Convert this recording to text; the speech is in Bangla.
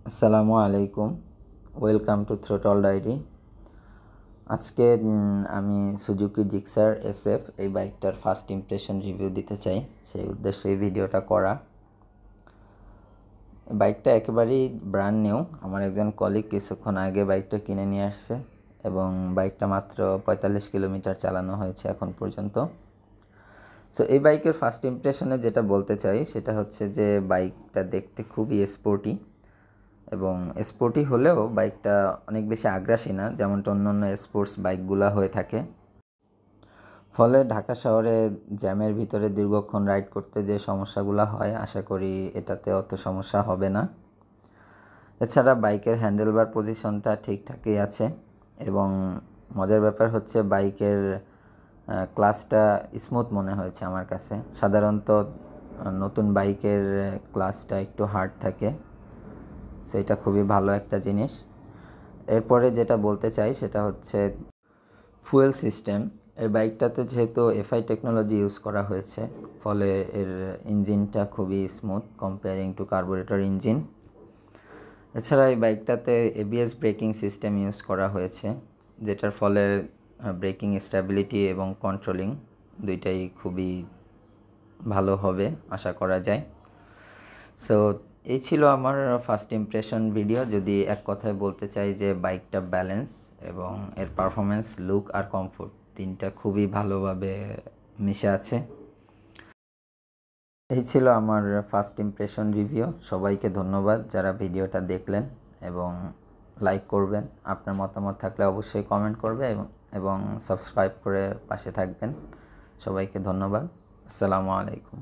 আসসালামু আলাইকুম, ওয়েলকাম টু থ্রোটল ডায়েরি। আজকে আমি সুজুকি জিক্সার SF এই বাইকটার ফার্স্ট ইমপ্রেশন রিভিউ দিতে চাই, সেই উদ্দেশ্যে এই ভিডিওটা করা। বাইকটা একেবারেই ব্র্যান্ড নিউ। আমার একজন কলিগ কিছুক্ষণ আগে বাইকটা কিনে নিয়ে আসছে এবং বাইকটা মাত্র 45 কিলোমিটার চালানো হয়েছে এখন পর্যন্ত। সো এই বাইকের ফার্স্ট ইমপ্রেশনে যেটা বলতে চাই সেটা হচ্ছে যে বাইকটা দেখতে খুবই স্পোর্টি এবং স্পোর্টি হলেও বাইকটা অনেক বেশি আগ্রাসী না, যেমনটা অন্যান্য স্পোর্টস বাইকগুলো হয়ে থাকে। ফলে ঢাকা শহরে জ্যামের ভিতরে দীর্ঘক্ষণ রাইড করতে যে সমস্যাগুলো হয়, আশা করি এটাতে অত সমস্যা হবে না। এছাড়া বাইকের হ্যান্ডেলবার পজিশনটা ঠিকঠাকই আছে এবং মজার ব্যাপার হচ্ছে বাইকের ক্লাচটা স্মুথ মনে হয়েছে আমার কাছে। সাধারণত নতুন বাইকের ক্লাচটা একটু হার্ড থাকে, সেটা খুবই ভালো একটা জিনিস। এরপরে যেটা বলতে চাই সেটা হচ্ছে ফুয়েল সিস্টেম। এই বাইকটাতে যেহেতু FI টেকনোলজি ইউজ করা হয়েছে, ফলে এর ইঞ্জিনটা খুবই smooth comparing two carburettor engine. এছাড়া এই বাইকটাতে ABS ব্রেকিং সিস্টেম ইউজ করা হয়েছে, যেটার ফলে ব্রেকিং স্ট্যাবিলিটি এবং কন্ট্রোলিং দুইটাই খুবই ভালো হবে আশা করা যায়। সো এই ছিল আমার ফার্স্ট ইমপ্রেশন ভিডিও। যদি এক কথায় বলতে চাই যে বাইকটা ব্যালেন্স এবং এর পারফরমেন্স, লুক আর কমফোর্ট তিনটা খুবই ভালোভাবে মিশে আছে। এই ছিল আমার ফার্স্ট ইমপ্রেশন রিভিউ। সবাইকে ধন্যবাদ যারা ভিডিওটা দেখলেন এবং লাইক করবেন। আপনার মতামত থাকলে অবশ্যই কমেন্ট করবে এবং সাবস্ক্রাইব করে পাশে থাকবেন। সবাইকে ধন্যবাদ। আসসালামু আলাইকুম।